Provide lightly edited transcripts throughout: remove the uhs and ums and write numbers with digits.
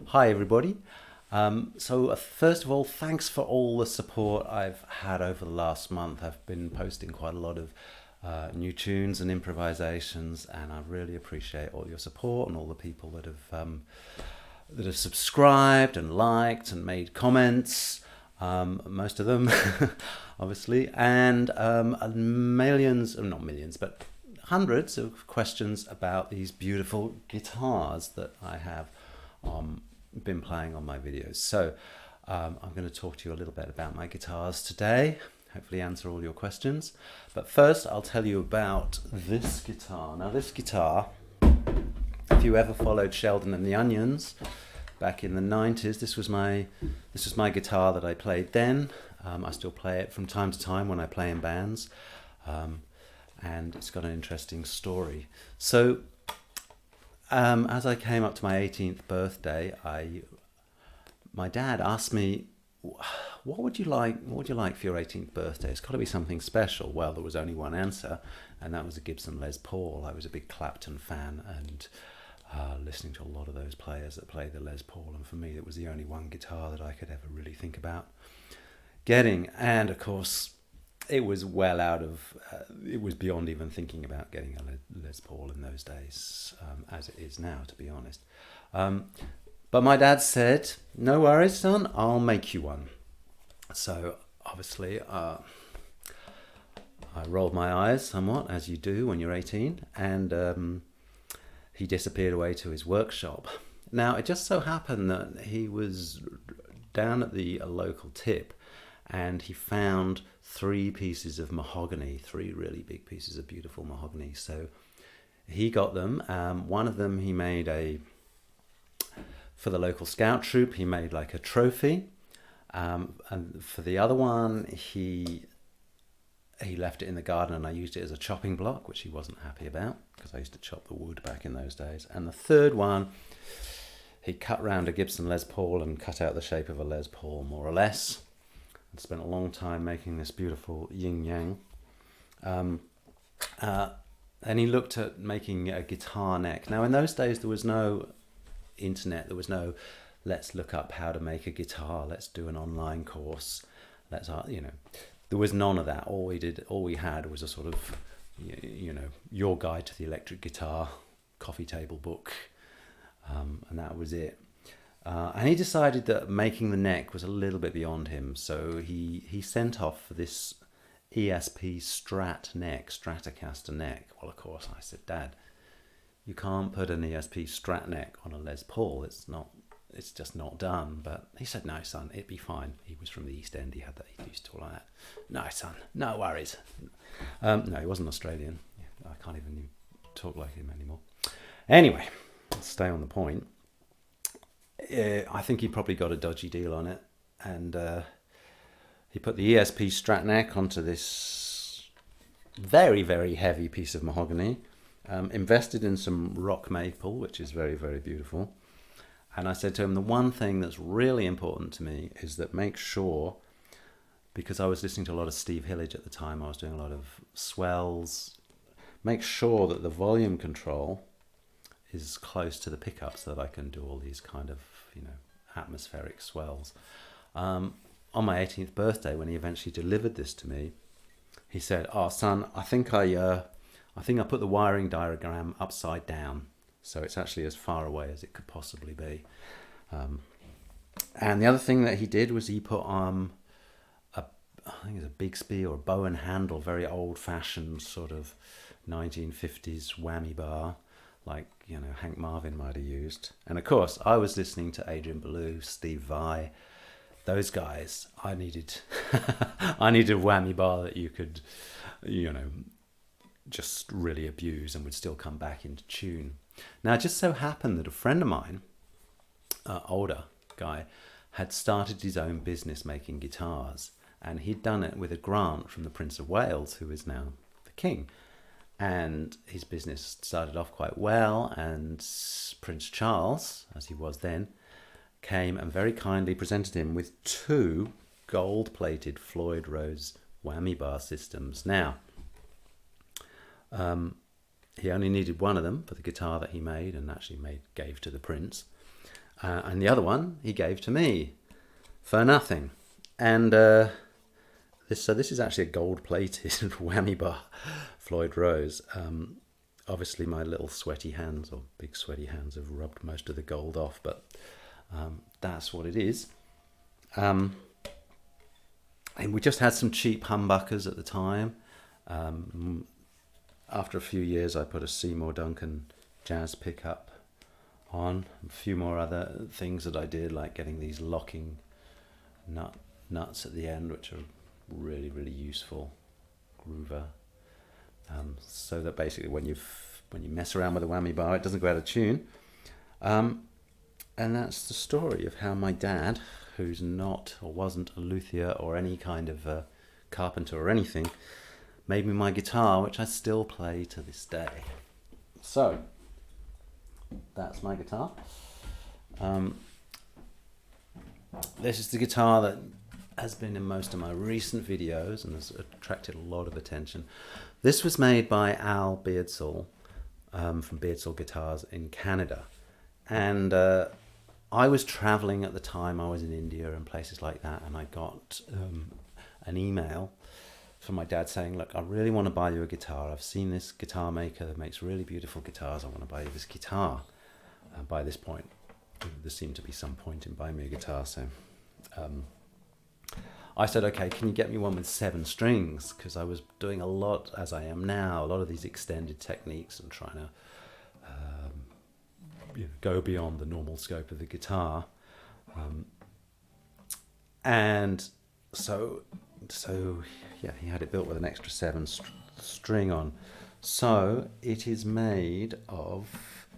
Hi, everybody. First of all, thanks for all the support I've had over the last month. I've been posting quite a lot of new tunes and improvisations, and I really appreciate all your support and all the people that have subscribed and liked and made comments. Most of them, obviously, and millions, not millions, but hundreds of questions about these beautiful guitars that I have been playing on my videos. I'm going to talk to you a little bit about my guitars today, hopefully answer all your questions. But first I'll tell you about this guitar. Now this guitar, if you ever followed Sheldon and the Onions back in the 90s, this was my guitar that I played then. I still play it from time to time when I play in bands, and it's got an interesting story. As I came up to my 18th birthday, my dad asked me, what would you like for your 18th birthday? It's got to be something special. Well, there was only one answer, and that was a Gibson Les Paul. I was a big Clapton fan, and listening to a lot of those players that played the Les Paul, and for me it was the only one guitar that I could ever really think about getting. And of course it was well out of it was beyond even thinking about getting a Les Paul in those days, as it is now, to be honest. But my dad said, no worries son, I'll make you one. So obviously I rolled my eyes somewhat, as you do when you're 18, and he disappeared away to his workshop. Now it just so happened that he was down at the local tip, and he found 3 pieces of mahogany, 3 really big pieces of beautiful mahogany. So he got them. One of them he made for the local scout troop, he made like a trophy. And for the other one, he left it in the garden, and I used it as a chopping block, which he wasn't happy about because I used to chop the wood back in those days. And the third one, he cut round a Gibson Les Paul and cut out the shape of a Les Paul, more or less. Spent a long time making this beautiful yin yang. And he looked at making a guitar neck. Now in those days there was no internet, there was no let's look up how to make a guitar, let's do an online course, there was none of that. All we had was a sort of your guide to the electric guitar coffee table book, and that was it. And he decided that making the neck was a little bit beyond him, so he sent off for this ESP Stratocaster neck. Well, of course, I said, Dad, you can't put an ESP Strat neck on a Les Paul. It's just not done. But he said, no, son, it'd be fine. He was from the East End. He had that. He used to all like that. No, son, no worries. No, he wasn't Australian. I can't even talk like him anymore. Anyway, let's stay on the point. I think he probably got a dodgy deal on it, and he put the ESP Strat neck onto this very, very heavy piece of mahogany, invested in some rock maple, which is very, very beautiful. And I said to him, the one thing that's really important to me is that make sure, because I was listening to a lot of Steve Hillage at the time, I was doing a lot of swells, make sure that the volume control is close to the pickup so that I can do all these kind of, atmospheric swells. On my 18th birthday, when he eventually delivered this to me, he said, "Oh, son, I think I put the wiring diagram upside down, so it's actually as far away as it could possibly be." And the other thing that he did was he put I think it's a Bigsby or a Bowen handle, very old-fashioned sort of 1950s whammy bar, like Hank Marvin might have used. And of course I was listening to Adrian Belew, Steve Vai, those guys. I needed a whammy bar that you could just really abuse and would still come back into tune. Now it just so happened that a friend of mine, older guy, had started his own business making guitars, and he'd done it with a grant from the Prince of Wales, who is now the king. And his business started off quite well, and Prince Charles, as he was then, came and very kindly presented him with 2 gold-plated Floyd Rose whammy bar systems. Now, he only needed one of them for the guitar that he made and actually gave to the Prince. and the other one he gave to me for nothing. And this is actually a gold-plated whammy bar, Floyd Rose. Obviously, my little sweaty hands, or big sweaty hands, have rubbed most of the gold off, but that's what it is. And we just had some cheap humbuckers at the time. After a few years, I put a Seymour Duncan jazz pickup on. A few more other things that I did, like getting these locking nuts at the end, which are really, really useful. Groover. So that basically when you mess around with a whammy bar, it doesn't go out of tune. And that's the story of how my dad, who's not or wasn't a luthier or any kind of carpenter or anything, made me my guitar, which I still play to this day. So that's my guitar. This is the guitar that has been in most of my recent videos and has attracted a lot of attention. This was made by Al Beardsall from Beardsall Guitars in Canada. And I was traveling at the time. I was in India and places like that, and I got an email from my dad saying, look, I really want to buy you a guitar. I've seen this guitar maker that makes really beautiful guitars. I want to buy you this guitar. By this point, there seemed to be some point in buying me a guitar, so I said, okay, can you get me one with 7 strings? Because I was doing a lot, as I am now, a lot of these extended techniques and trying to go beyond the normal scope of the guitar. And so yeah, he had it built with an extra 7 string on. So it is made of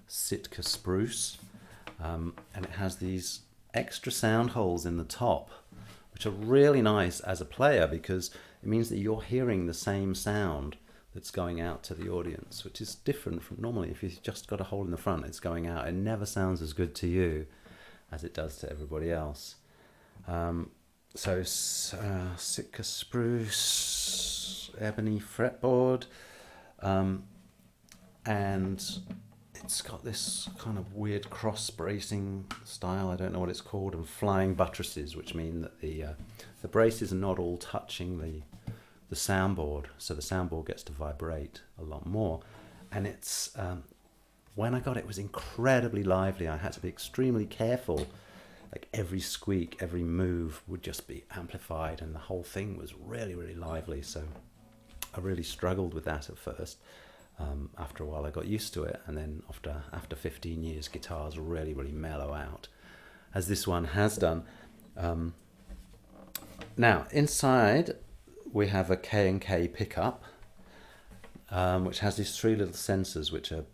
Sitka spruce, and it has these extra sound holes in the top, which are really nice as a player because it means that you're hearing the same sound that's going out to the audience, which is different from normally. If you've just got a hole in the front, it's going out. It never sounds as good to you as it does to everybody else. So Sitka spruce, ebony fretboard, and it's got this kind of weird cross bracing style. I don't know what it's called, and flying buttresses, which mean that the braces are not all touching the soundboard, so the soundboard gets to vibrate a lot more. And it's when I got it, it was incredibly lively. I had to be extremely careful. Like every squeak, every move would just be amplified, and the whole thing was really, really lively. So I really struggled with that at first. After a while I got used to it, and then after 15 years, guitars really, really mellow out, as this one has done. Now, inside we have a K&K pickup, which has these 3 little sensors which are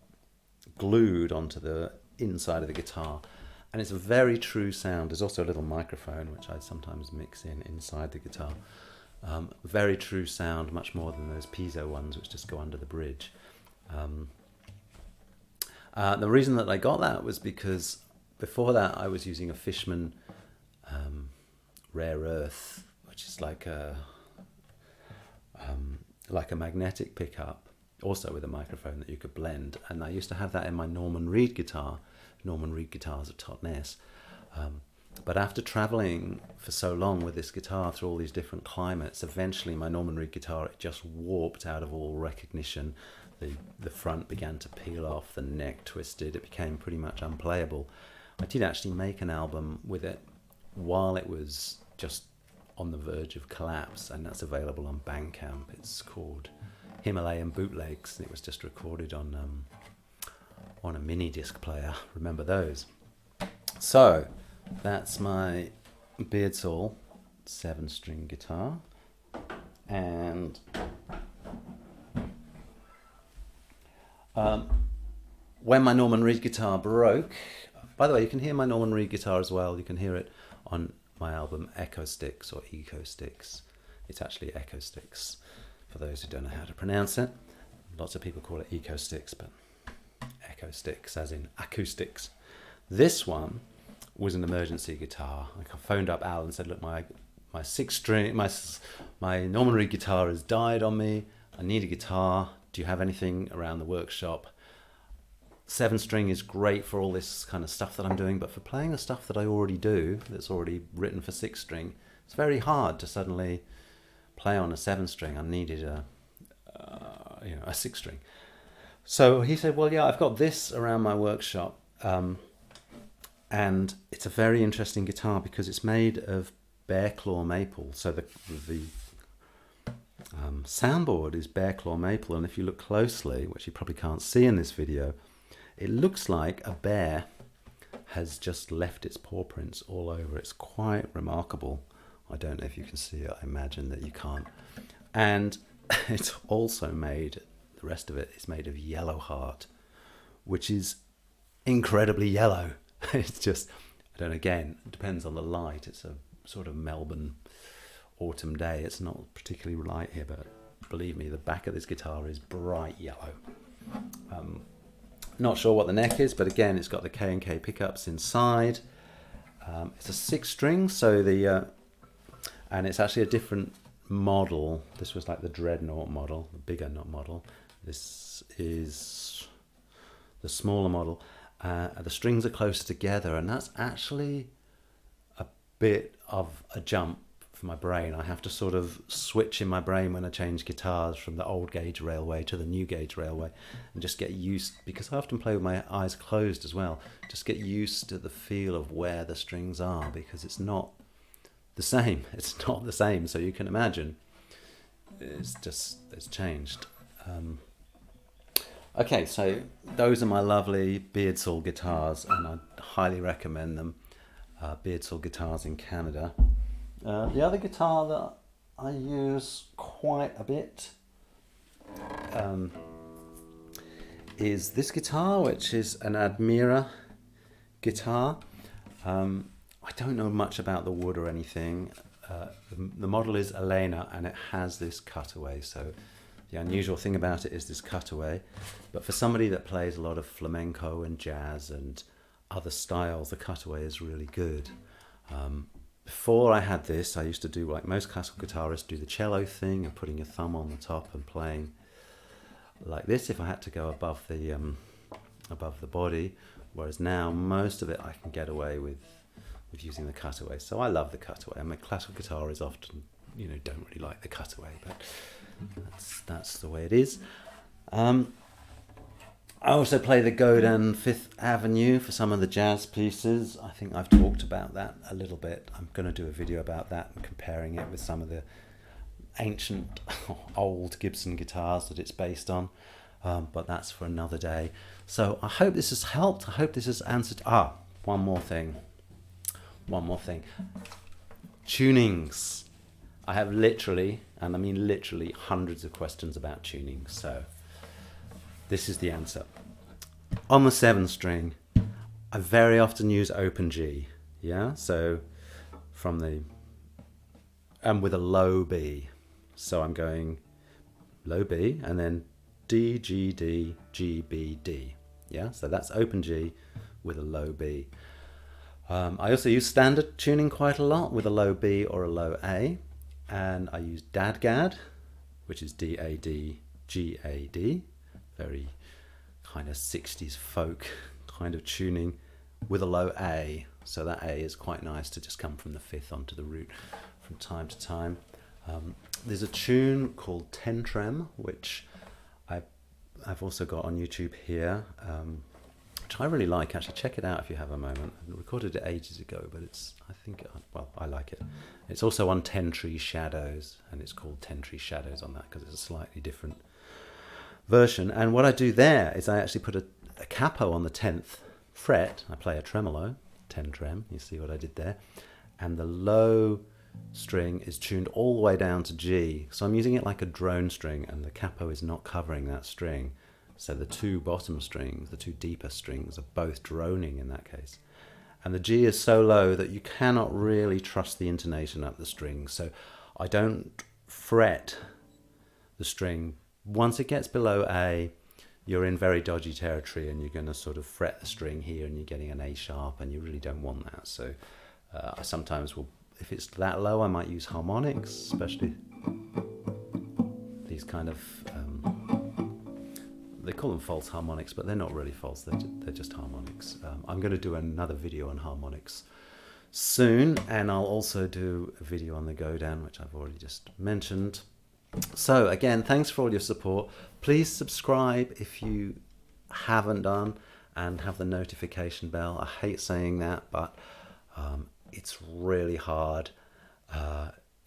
glued onto the inside of the guitar, and it's a very true sound. There's also a little microphone which I sometimes mix inside the guitar. Very true sound, much more than those piezo ones which just go under the bridge. The reason that I got that was because before that I was using a Fishman rare earth, which is like a magnetic pickup, also with a microphone that you could blend. And I used to have that in my Norman Reed guitar. Norman Reed guitars at Totnes. But after traveling for so long with this guitar through all these different climates, eventually my Norman Reed guitar, it just warped out of all recognition. The front began to peel off, the neck twisted, it became pretty much unplayable. I did actually make an album with it while it was just on the verge of collapse, and that's available on Bandcamp. It's called Himalayan Bootlegs, and it was just recorded on a mini disc player. Remember those? So that's my Beardsall 7-string guitar, and when my Norman Reed guitar broke, by the way, you can hear my Norman Reed guitar as well. You can hear it on my album Echo Sticks or Eco Sticks. It's actually Echo Sticks, for those who don't know how to pronounce it. Lots of people call it Eco Sticks, but Echo Sticks as in acoustics. This one was an emergency guitar. Like I phoned up Al and said, look, my 6-string, my Norman Reed guitar has died on me. I need a guitar. Do you have anything around the workshop? 7 string is great for all this kind of stuff that I'm doing, but for playing the stuff that I already do, that's already written for 6 string, it's very hard to suddenly play on a 7 string. I needed a 6 string. So he said, well, yeah, I've got this around my workshop, and it's a very interesting guitar because it's made of bear claw maple. So the soundboard is bear claw maple, and if you look closely, which you probably can't see in this video, it looks like a bear has just left its paw prints all over. It's quite remarkable. I don't know if you can see it. I imagine that you can't. And it's also made, the rest of it is made of yellow heart, which is incredibly yellow. It's just, I don't know, again, it depends on the light. It's a sort of Melbourne autumn day. It's not particularly light here, but believe me, the back of this guitar is bright yellow. Not sure what the neck is, but again, it's got the K&K pickups inside. It's a 6 string, so and it's actually a different model. This was like the Dreadnought model, the bigger model. This is the smaller model. The strings are closer together, and that's actually a bit of a jump for my brain. I have to sort of switch in my brain when I change guitars from the old gauge railway to the new gauge railway, and just get used, because I often play with my eyes closed as well, just get used to the feel of where the strings are, because it's not the same. It's not the same, so you can imagine it's changed. Okay, so those are my lovely Beardsall guitars, and I highly recommend them. Beardsall guitars in Canada. The other guitar that I use quite a bit is this guitar, which is an Admira guitar. I don't know much about the wood or anything. The model is Elena, and it has this cutaway. So the unusual thing about it is this cutaway. But for somebody that plays a lot of flamenco and jazz and other styles, the cutaway is really good. Before I had this, I used to do, like most classical guitarists, do the cello thing of putting your thumb on the top and playing like this if I had to go above the body. Whereas now, most of it I can get away with using the cutaway. So I love the cutaway. I mean, classical guitarists often, don't really like the cutaway, but that's the way it is. I also play the Godin Fifth Avenue for some of the jazz pieces. I think I've talked about that a little bit. I'm going to do a video about that and comparing it with some of the ancient old Gibson guitars that it's based on. But that's for another day. So I hope this has helped. I hope this has answered. One more thing. Tunings. I have literally, and I mean literally, hundreds of questions about tunings. So this is the answer. On the 7 string, I very often use open G. Yeah, so and with a low B. So I'm going low B and then D, G, D, G, B, D. Yeah, so that's open G with a low B. I also use standard tuning quite a lot with a low B or a low A. And I use Dadgad, which is D-A-D, G-A-D. Very kind of 60s folk kind of tuning with a low A. So that A is quite nice to just come from the 5th onto the root from time to time. There's a tune called Tentrem, which I've also got on YouTube here, which I really like. Actually, check it out if you have a moment. I recorded it ages ago, but I like it. It's also on 10 Tree Shadows, and it's called 10 Tree Shadows on that because it's a slightly different version. And what I do there is I actually put a capo on the 10th fret. I play a tremolo, 10 trem. You see what I did there? And the low string is tuned all the way down to G. So I'm using it like a drone string, and the capo is not covering that string. So the 2 bottom strings, the 2 deeper strings, are both droning in that case. And the G is so low that you cannot really trust the intonation up the string. So I don't fret the string. Once it gets below A, you're in very dodgy territory, and you're going to sort of fret the string here, and you're getting an A sharp, and you really don't want that. So I sometimes will, if it's that low, I might use harmonics, especially these kind of they call them false harmonics, but they're not really false. They're just harmonics. I'm going to do another video on harmonics soon, and I'll also do a video on the go down, which I've already just mentioned. So again, thanks for all your support. Please subscribe if you haven't done, and have the notification bell. I hate saying that, but it's really hard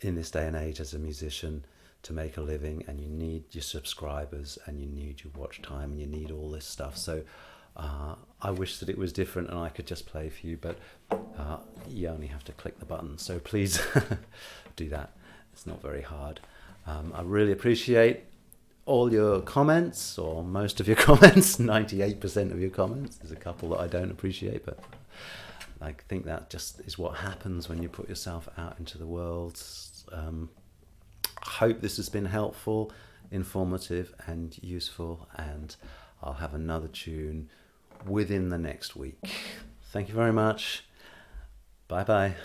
in this day and age as a musician to make a living, and you need your subscribers, and you need your watch time, and you need all this stuff. So I wish that it was different and I could just play for you, but you only have to click the button. So please do that. It's not very hard. I really appreciate all your comments, or most of your comments, 98% of your comments. There's a couple that I don't appreciate, but I think that just is what happens when you put yourself out into the world. I hope this has been helpful, informative and useful, and I'll have another tune within the next week. Thank you very much. Bye bye.